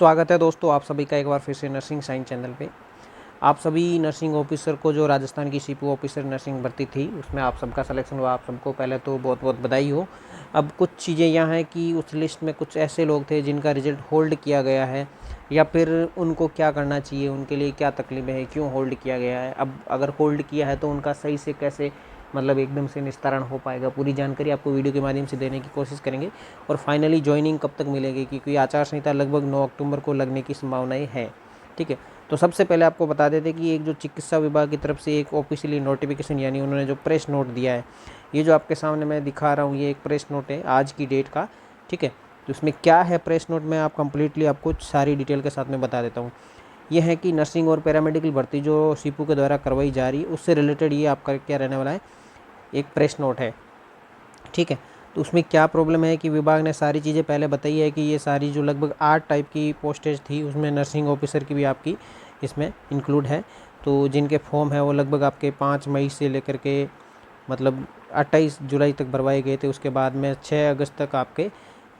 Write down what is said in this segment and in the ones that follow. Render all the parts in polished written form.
स्वागत है दोस्तों आप सभी का एक बार फिर से नर्सिंग साइंस चैनल पे। आप सभी नर्सिंग ऑफिसर को जो राजस्थान की सीपू ऑफिसर नर्सिंग भर्ती थी उसमें आप सबका सिलेक्शन हुआ, आप सबको पहले तो बहुत बहुत बधाई हो। अब कुछ चीज़ें यहाँ हैं कि उस लिस्ट में कुछ ऐसे लोग थे जिनका रिजल्ट होल्ड किया गया है या फिर उनको क्या करना चाहिए, उनके लिए क्या तकलीफ़ें हैं, क्यों होल्ड किया गया है। अब अगर होल्ड किया है तो उनका सही से कैसे एकदम से निस्तारण हो पाएगा, पूरी जानकारी आपको वीडियो के माध्यम से देने की कोशिश करेंगे। और फाइनली ज्वाइनिंग कब तक मिलेगी, क्योंकि आचार संहिता लगभग 9 अक्टूबर को लगने की संभावनाएं हैं। ठीक है, तो सबसे पहले आपको बता देते कि एक जो चिकित्सा विभाग की तरफ से एक ऑफिशियली नोटिफिकेशन यानी उन्होंने जो प्रेस नोट दिया है, ये जो आपके सामने मैं दिखा रहा हूँ ये एक प्रेस नोट है आज की डेट का। ठीक है, तो इसमें क्या है प्रेस नोट में आप कंप्लीटली आपको सारी डिटेल के साथ में बता देता हूँ। ये है कि नर्सिंग और पैरामेडिकल भर्ती जो सीपू के द्वारा करवाई जा रही है उससे रिलेटेड ये आपका क्या रहने वाला है, एक प्रेस नोट है। ठीक है, तो उसमें क्या प्रॉब्लम है कि विभाग ने सारी चीज़ें पहले बताई है कि ये सारी जो लगभग 8 टाइप की पोस्टेज थी उसमें नर्सिंग ऑफिसर की भी आपकी इसमें इंक्लूड है। तो जिनके फॉर्म है वो लगभग आपके 5 मई से लेकर के 28 जुलाई तक भरवाए गए थे। उसके बाद में 6 अगस्त तक आपके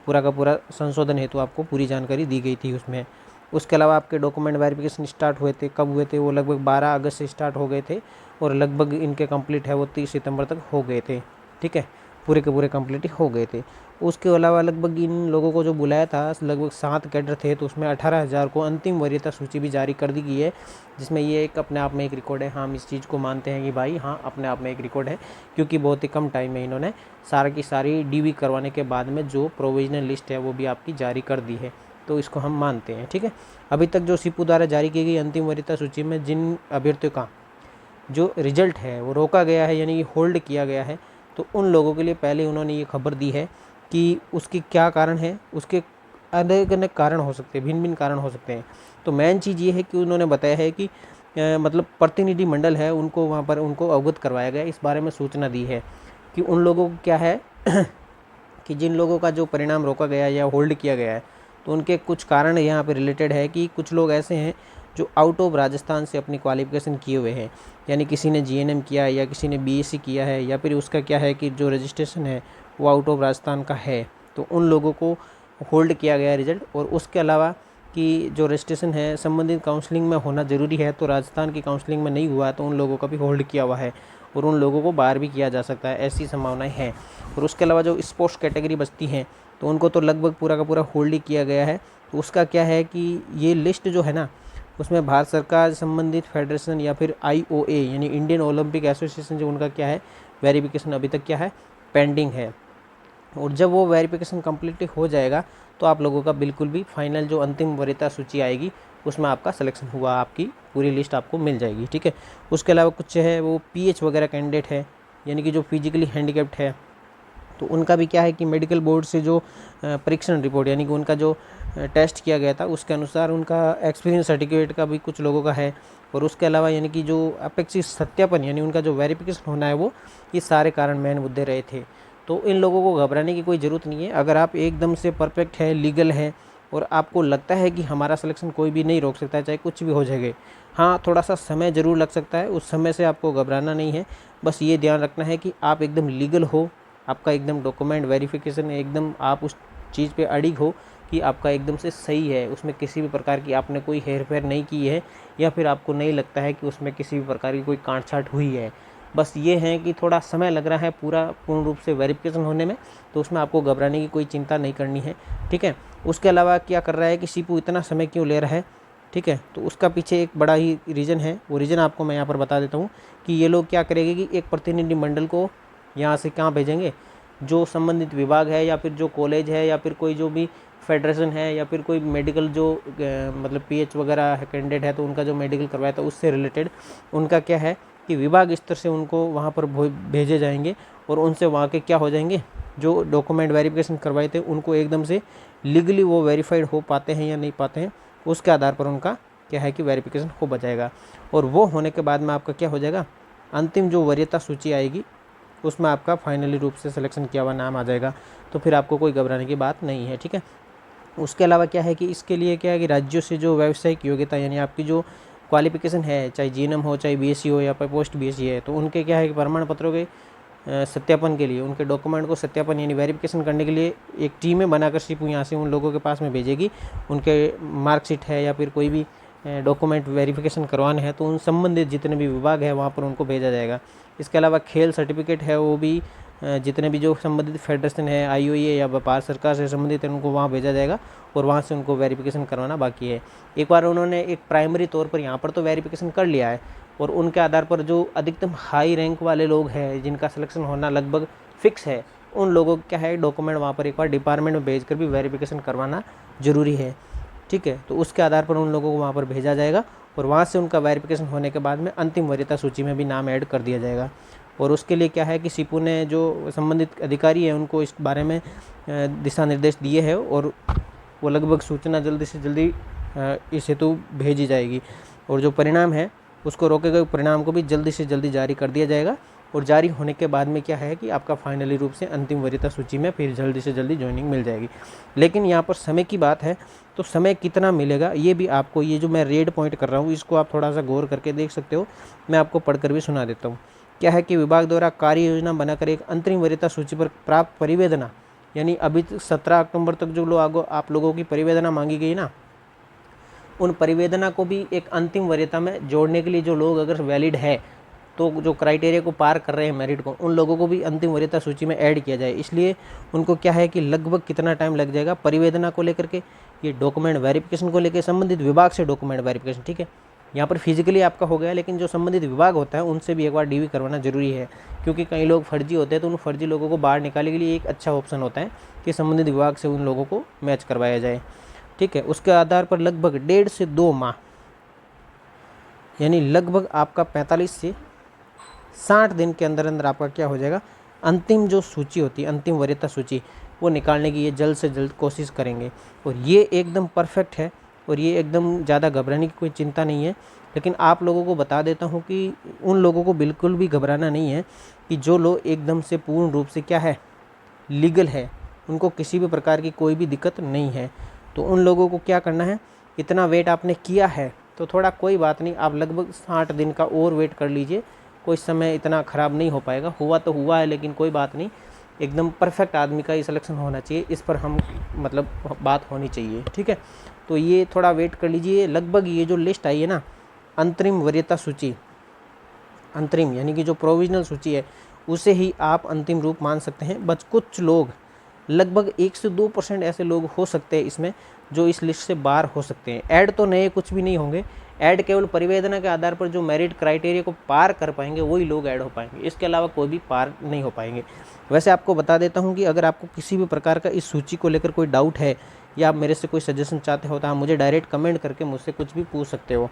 पूरा का पूरा संशोधन हेतु आपको पूरी जानकारी दी गई थी उसमें। उसके अलावा आपके डॉक्यूमेंट वेरिफिकेशन स्टार्ट हुए थे, कब हुए थे, वो लगभग 12 अगस्त से स्टार्ट हो गए थे और लगभग इनके कंप्लीट है वो 30 सितंबर तक हो गए थे। ठीक है, पूरे के पूरे कंप्लीट हो गए थे। उसके अलावा लगभग इन लोगों को जो बुलाया था लगभग 7 कैडर थे, तो उसमें 18,000 को अंतिम वरीयता सूची भी जारी कर दी गई है, जिसमें ये एक अपने आप में एक रिकॉर्ड है। हम इस चीज़ को मानते हैं कि भाई हाँ अपने आप में एक रिकॉर्ड है, क्योंकि बहुत ही कम टाइम में इन्होंने सारा की सारी डीवी करवाने के बाद में जो प्रोविजनल लिस्ट है वो भी आपकी जारी कर दी है, तो इसको हम मानते हैं। ठीक है, अभी तक जो सीपू द्वारा जारी की गई अंतिम वरीयता सूची में जिन अभ्यर्थियों का जो रिजल्ट है वो रोका गया है यानी कि होल्ड किया गया है, तो उन लोगों के लिए पहले उन्होंने ये खबर दी है कि उसकी क्या कारण है। उसके अलग अलग कारण हो सकते हैं, भिन्न भिन्न कारण हो सकते हैं। तो मेन चीज़ ये है कि उन्होंने बताया है कि प्रतिनिधि मंडल है उनको वहाँ पर उनको अवगत करवाया गया, इस बारे में सूचना दी है कि उन लोगों को क्या है कि जिन लोगों का जो परिणाम रोका गया है या होल्ड किया गया है, तो उनके कुछ कारण यहाँ पे रिलेटेड है कि कुछ लोग ऐसे हैं जो आउट ऑफ राजस्थान से अपनी क्वालिफिकेशन किए हुए हैं, यानी किसी ने जीएनएम किया है या किसी ने बीएससी किया है या फिर उसका क्या है कि जो रजिस्ट्रेशन है वो आउट ऑफ राजस्थान का है, तो उन लोगों को होल्ड किया गया रिजल्ट। और उसके अलावा कि जो रजिस्ट्रेशन है संबंधित काउंसलिंग में होना ज़रूरी है, तो राजस्थान की काउंसलिंग में नहीं हुआ है तो उन लोगों का भी होल्ड किया हुआ है और उन लोगों को बाहर भी किया जा सकता है, ऐसी संभावनाएं हैं। और उसके अलावा जो स्पोर्ट्स कैटेगरी बचती हैं तो उनको तो लगभग पूरा का पूरा होल्ड ही किया गया है। तो उसका क्या है कि ये लिस्ट जो है ना उसमें भारत सरकार संबंधित फेडरेशन या फिर आईओए यानी इंडियन ओलंपिक एसोसिएशन जो उनका क्या है वेरिफिकेशन अभी तक क्या है पेंडिंग है। और जब वो वेरिफिकेशन कम्प्लीट हो जाएगा तो आप लोगों का बिल्कुल भी फाइनल जो अंतिम वरीयता सूची आएगी उसमें आपका सिलेक्शन हुआ, आपकी पूरी लिस्ट आपको मिल जाएगी। ठीक है, उसके अलावा कुछ है वो पीएच वगैरह कैंडिडेट है यानी कि जो फिजिकली हैंडीकैप्ड है, तो उनका भी क्या है कि मेडिकल बोर्ड से जो परीक्षण रिपोर्ट यानी कि उनका जो टेस्ट किया गया था उसके अनुसार उनका एक्सपीरियंस सर्टिफिकेट का भी कुछ लोगों का है। और उसके अलावा यानी कि जो अपेक्षित सत्यापन यानी उनका जो वेरिफिकेशन होना है वो, ये सारे कारण मेन मुद्दे रहे थे। तो इन लोगों को घबराने की कोई ज़रूरत नहीं है। अगर आप एकदम से परफेक्ट है, लीगल है और आपको लगता है कि हमारा सिलेक्शन कोई भी नहीं रोक सकता है, चाहे कुछ भी हो जाएगा, हाँ थोड़ा सा समय ज़रूर लग सकता है, उस समय से आपको घबराना नहीं है। बस ये ध्यान रखना है कि आप एकदम लीगल हो, आपका एकदम डॉक्यूमेंट वेरिफिकेशन एकदम आप उस चीज़ पे अड़िग हो कि आपका एकदम से सही है, उसमें किसी भी प्रकार की आपने कोई हेर फेर नहीं की है या फिर आपको नहीं लगता है कि उसमें किसी भी प्रकार की कोई काट छाट हुई है। बस ये है कि थोड़ा समय लग रहा है पूरा पूर्ण रूप से वेरिफिकेशन होने में, तो उसमें आपको घबराने की कोई चिंता नहीं करनी है। ठीक है, उसके अलावा क्या कर रहा है कि सीपू इतना समय क्यों ले रहा है, ठीक है, तो उसका पीछे एक बड़ा ही रीज़न है। वो रीज़न आपको मैं यहाँ पर बता देता हूँ कि ये लोग क्या करेंगे कि एक प्रतिनिधि मंडल को यहाँ से कहाँ भेजेंगे, जो संबंधित विभाग है या फिर जो कॉलेज है या फिर कोई जो भी फेडरेशन है या फिर कोई मेडिकल जो पीएच वगैरह कैंडिडेट है तो उनका जो मेडिकल करवाया था उससे रिलेटेड उनका क्या है कि विभाग स्तर से उनको वहाँ पर भेजे जाएंगे और उनसे वहाँ के क्या हो जाएंगे, जो डॉक्यूमेंट वेरिफिकेशन करवाए थे उनको एकदम से लीगली वो वेरीफाइड हो पाते हैं या नहीं पाते हैं, उसके आधार पर उनका क्या है कि वेरिफिकेशन हो बचाएगा। और वो होने के बाद में आपका क्या हो जाएगा, अंतिम जो वरीयता सूची आएगी उसमें आपका फाइनली रूप से सिलेक्शन किया हुआ नाम आ जाएगा, तो फिर आपको कोई घबराने की बात नहीं है। ठीक है, उसके अलावा क्या है कि इसके लिए क्या है कि राज्यों से जो व्यावसायिक योग्यता यानी आपकी जो क्वालिफिकेशन है, चाहे जीएनएम हो चाहे बीएससी हो या फिर पोस्ट बीएससी है, तो उनके क्या है कि प्रमाण पत्रों के सत्यापन के लिए, उनके डॉक्यूमेंट को सत्यापन यानी वेरिफिकेशन करने के लिए एक टीमें बनाकर सीपू यहाँ से उन लोगों के पास में भेजेगी। उनके मार्कशीट है या फिर कोई भी डॉक्यूमेंट वेरिफिकेशन करवाने हैं तो उन संबंधित जितने भी विभाग है वहाँ पर उनको भेजा जाएगा। इसके अलावा खेल सर्टिफिकेट है वो भी जितने भी जो संबंधित फेडरेशन है, IOA या व्यापार सरकार से संबंधित है उनको वहाँ भेजा जाएगा और वहाँ से उनको वेरिफिकेशन करवाना बाकी है। एक बार उन्होंने एक प्राइमरी तौर पर यहाँ पर तो वेरिफिकेशन कर लिया है और उनके आधार पर जो अधिकतम हाई रैंक वाले लोग हैं जिनका सिलेक्शन होना लगभग फिक्स है, उन लोगों का क्या है डॉक्यूमेंट वहाँ पर एक बार डिपार्टमेंट में भेज कर भी वेरिफिकेशन करवाना ज़रूरी है। ठीक है, तो उसके आधार पर उन लोगों को वहाँ पर भेजा जाएगा और वहाँ से उनका वेरिफिकेशन होने के बाद में अंतिम वरीयता सूची में भी नाम ऐड कर दिया जाएगा। और उसके लिए क्या है कि सीपू ने जो संबंधित अधिकारी है उनको इस बारे में दिशा निर्देश दिए हैं और वो लगभग सूचना जल्दी से जल्दी इस हेतु भेजी जाएगी और जो परिणाम है उसको रोके गए परिणाम को भी जल्दी से जल्दी जारी कर दिया जाएगा। और जारी होने के बाद में क्या है कि आपका फाइनली रूप से अंतिम वरीयता सूची में फिर जल्दी से जल्दी ज्वाइनिंग मिल जाएगी। लेकिन यहाँ पर समय की बात है तो समय कितना मिलेगा ये भी आपको, ये जो मैं रेड पॉइंट कर रहा हूँ इसको आप थोड़ा सा गौर करके देख सकते हो। मैं आपको पढ़कर भी सुना देता हूँ। क्या है कि विभाग द्वारा कार्य योजना बनाकर एक अंतरिम वरीयता सूची पर प्राप्त परिवेदना, यानी अभी 17 अक्टूबर तक जो लोग आप लोगों की परिवेदना मांगी गई ना, उन परिवेदना को भी एक अंतिम वरीयता में जोड़ने के लिए जो लोग अगर वैलिड है तो जो क्राइटेरिया को पार कर रहे हैं मेरिट को, उन लोगों को भी अंतिम वरीयता सूची में ऐड किया जाए। इसलिए उनको क्या है कि लगभग कितना टाइम लग जाएगा परिवेदना को लेकर के, ये डॉक्यूमेंट वेरिफिकेशन को लेकर संबंधित विभाग से डॉक्यूमेंट वेरिफिकेशन, ठीक है, यहाँ पर फिजिकली आपका हो गया, लेकिन जो संबंधित विभाग होता है उनसे भी एक बार DV करवाना जरूरी है क्योंकि कई लोग फर्जी होते हैं तो उन फर्जी लोगों को बाहर निकालने के लिए एक अच्छा ऑप्शन होता है कि संबंधित विभाग से उन लोगों को मैच करवाया जाए। ठीक है, उसके आधार पर लगभग 1.5 से 2 माह यानी लगभग आपका 45 से 60 दिन के अंदर अंदर आपका क्या हो जाएगा, अंतिम जो सूची होती है, अंतिम वरीयता सूची, वो निकालने की ये जल्द से जल्द कोशिश करेंगे। और ये एकदम परफेक्ट है और ये एकदम ज़्यादा घबराने की कोई चिंता नहीं है। लेकिन आप लोगों को बता देता हूँ कि उन लोगों को बिल्कुल भी घबराना नहीं है कि जो लोग एकदम से पूर्ण रूप से क्या है लीगल है, उनको किसी भी प्रकार की कोई भी दिक्कत नहीं है। तो उन लोगों को क्या करना है, इतना वेट आपने किया है तो थोड़ा कोई बात नहीं, आप लगभग 60 दिन का और वेट कर लीजिए, कोई समय इतना ख़राब नहीं हो पाएगा। हुआ तो हुआ है लेकिन कोई बात नहीं, एकदम परफेक्ट आदमी का ही सिलेक्शन होना चाहिए, इस पर हम मतलब बात होनी चाहिए। ठीक है, तो ये थोड़ा वेट कर लीजिए। लगभग ये जो लिस्ट आई है ना अंतरिम वरीयता सूची, अंतरिम यानी कि जो प्रोविजनल सूची है उसे ही आप अंतिम रूप मान सकते हैं। बस कुछ लोग लगभग 1 से 2% ऐसे लोग हो सकते हैं इसमें जो इस लिस्ट से बाहर हो सकते हैं। ऐड तो नए कुछ भी नहीं होंगे, ऐड केवल परिवेदना के आधार पर जो मेरिट क्राइटेरिया को पार कर पाएंगे वही लोग ऐड हो पाएंगे, इसके अलावा कोई भी पार नहीं हो पाएंगे। वैसे आपको बता देता हूं कि अगर आपको किसी भी प्रकार का इस सूची को लेकर कोई डाउट है या आप मेरे से कोई सजेशन चाहते हो तो आप मुझे डायरेक्ट कमेंट करके मुझसे कुछ भी पूछ सकते हो।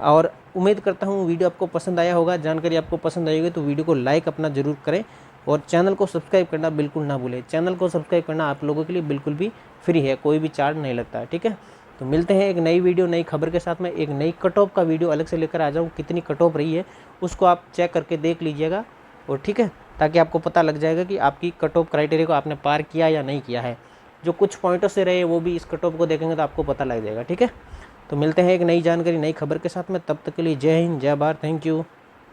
और उम्मीद करता हूँ वीडियो आपको पसंद आया होगा, जानकारी आपको पसंद आई होगी तो वीडियो को लाइक अपना ज़रूर करें और चैनल को सब्सक्राइब करना बिल्कुल ना भूलें। चैनल को सब्सक्राइब करना आप लोगों के लिए बिल्कुल भी फ्री है, कोई भी चार्ज नहीं लगता है। ठीक है, तो मिलते हैं एक नई वीडियो नई खबर के साथ में। एक नई कट ऑफ का वीडियो अलग से लेकर आ जाऊँ, कितनी कट ऑफ रही है उसको आप चेक करके देख लीजिएगा और ठीक है, ताकि आपको पता लग जाएगा कि आपकी कट ऑफ क्राइटेरिया को आपने पार किया या नहीं किया है। जो कुछ पॉइंटों से रहे वो भी इस कट ऑफ को देखेंगे तो आपको पता लग जाएगा। ठीक है, तो मिलते हैं एक नई जानकारी नई खबर के साथ में, तब तक के लिए जय हिंद जय भारत, थैंक यू।